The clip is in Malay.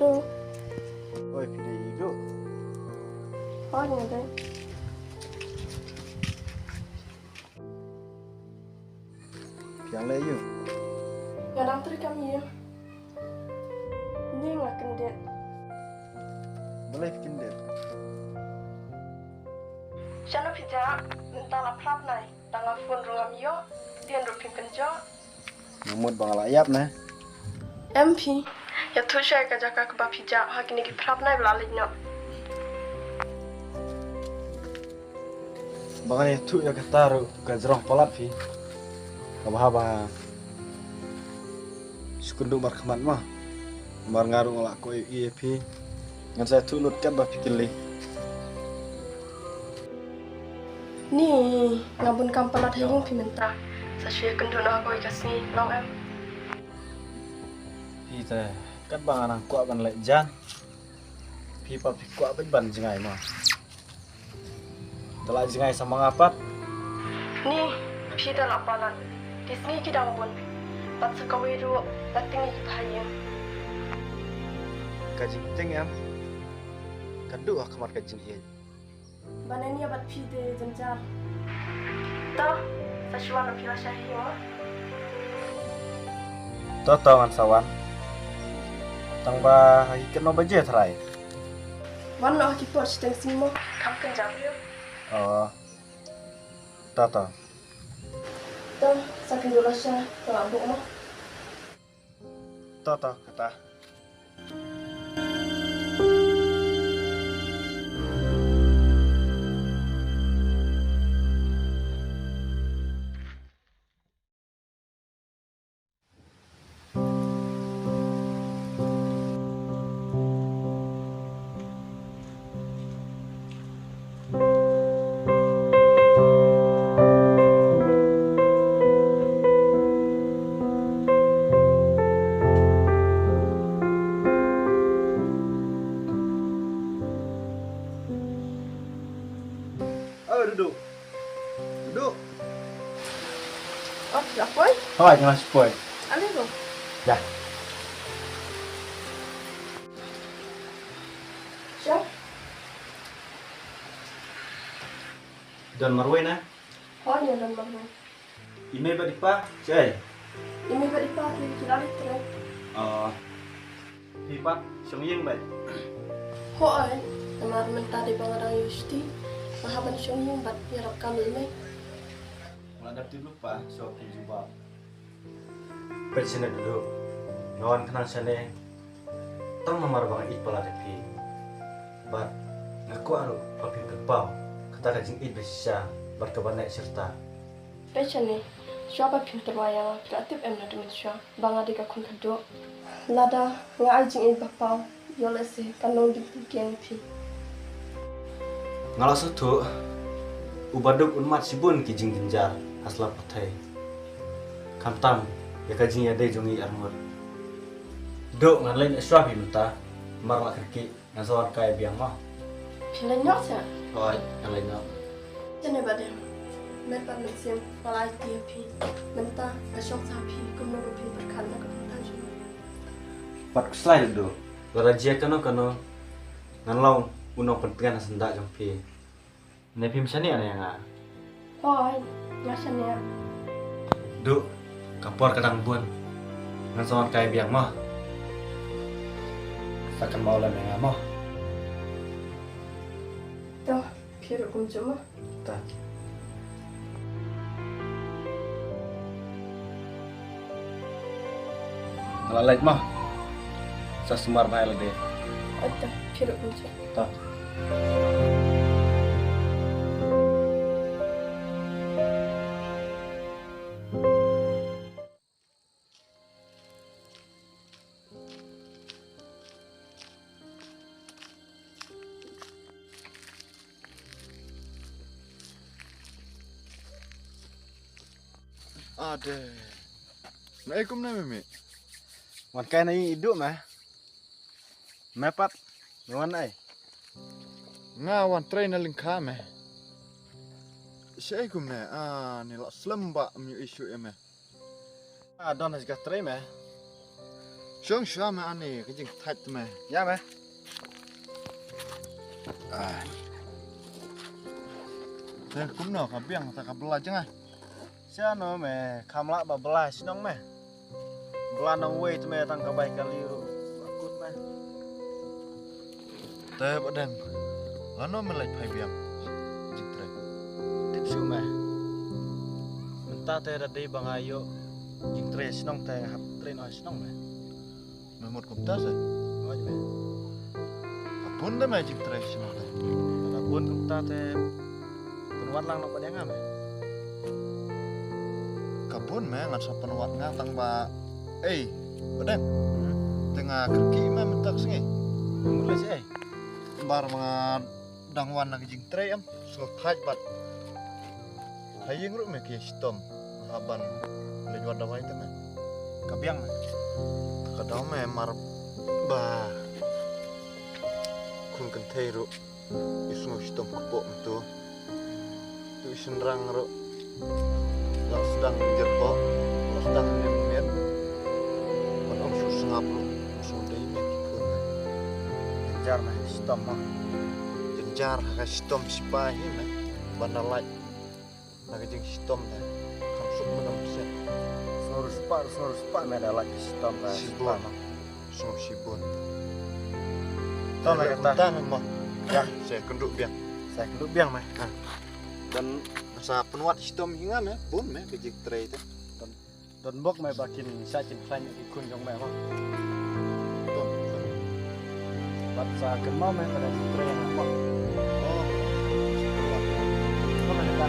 Lu, Oi, pilih hidup. oh ini deh. Yang layu. Yang nanti kami ya. Ini nggak kendek. Boleh bikin deh. Jangan bicara tentang laptop nih. Tanggal phone rungam yo. Dia ndopin kenjo. Namut bang layap nah. MP. Ya tuh saya kerja ke bab hijau. Hak ini laptop nih belalit no. Bang ini tuh ya ketaru gajrong polat fi. Kabah Sekunduk markaman mah. Mar ngaruh ngelak ko iya fi. Ngan saya tulut kan bah pikir li. Nih, ngabun kampelat hayung piminta. Saya kendor aku ikasih long em. Fi teh kan bang anang kuat ban lek jan. Fi pa fi kuat ban jengai mah. Telah jengai sama ngapat. Nih, pita lapalan. Di sini kita ngabun. Pat sekawi ru, dating ikut hayung. Kajing ting em. Kaduk ah kamar kajing iya. Bananya bat pita jenjar. Toh, saya cuma pila syahiyung. Toto ngan sawan. Tangba ikan no baje terai. Warna aku pun sedang simo. Kamu kenjam yuk. Oh. Toto. Toh, saking dulu saya telah buat mah. Toto kata. Oh duduk. Duduk. Oh, tidak boy. Hai jangan spoil. Alih tu. Ya. Siap. Dan marwai na. Oh, ni dalam mana? Ime ba dipa? Cai. Ini beri pagi kita lihat. Oh. Hipat song yeng ba. Oh, ay. Teman-teman tadi pengarang Yusti. Mahaban siyong yung bat hirap kami may. Ngadap dulu pa so juga. Persina duduk. Ngawan kenal sana. Tang nomor bang it pala tepi. Bat ngaku aru papi berbau. Kata kajing it bisa berkebanyak serta. Pecha ni. Siapa pintar wayang kreatif em na Indonesia. Banga di kakun kado. Lada nga ajing it bapau. Yolese kanong digdigen pi. Ngalah satu ubaduk unmat sibun kijing genjar asla patai. Kamtam ya kajing ya dai jongi armur. Dok ngan lain eswabi minta marla kerki ngan sawan kaya biang mah. Pila nyok sa. Oi, yang lain nak. Jene badem. Merpa mesim palai dia pi. Menta asyok sa pi kumno pi berkan na kapuntan. Pat kuslai do. Larajia kano ngan laung unong pentingan sendak jampi. Nepi misani ana yang ah. Oh, ngasan ya. Duk kapor kadang bun. Ngan sawan kaya biang mah. Takkan mau lah yang mah. Toh, piru kum cuma. Tak. Kalau lain mah, saya semar mahal deh. Ada piru kum cuma. Tak. Ada. Assalamualaikum na mimi. Wan kaya na hidup mah. Mepat, ngawan ay. Ngawan try na lingka me. Assalamualaikum na. Nila slamba mi isu eme. Don has got three mah. Syong syong me ani ke jing thai me. Ya meh. Teh kum no ka biang ta ka bela jeng ah. Siano meh kamla ba belah sinong meh. Belah nong wei tu meh tang kabai kali ru. Bakut meh. Teh badang. Ano me lai phai biang. Jing trai. Tip su meh. Mentah teh radai bang ayo. Jing tre sinong teh hap tre no sinong meh. Memot kum ta se. Oj meh. Apun de me jing trai sinong teh. Walaupun kita teh penuat lang nak padang meh. Kabun me ngan sa penuat ngatang ba. Badang. Tengah kerki me mentak singi. Mulai sih. Bar mga dangwan na jing trai am. So thai bat. Haying ru me ki stom. Haban lenyuan dawai te me. Kabiang meh. Kadang me mar ba. Kun kan thai ru. Isung stom kupo itu. Tu isun rang ru. Lang sedang jerpo. Lang sedang net. Padang susah ru. Sundai me kikun. Jar meh stom mah. Jenjar ka stom sipahi me. Bandar lai. Naga jeng stom teh. Kamsuk menam sen. Senur sepak meh ada lagi stom teh. Sibon. Sung sibon. Tahu meh kata. Tahu mah. Ya, saya kenduk biang. Saya kedua biang meh. Dan masa penuat stom hingga me, pun me kejik tray teh. Don bok meh bakin saya cin plan yang ikun jong meh mah. Ton. Bat sa kemau meh pada tre yang mah. Oh. Kau meh kata.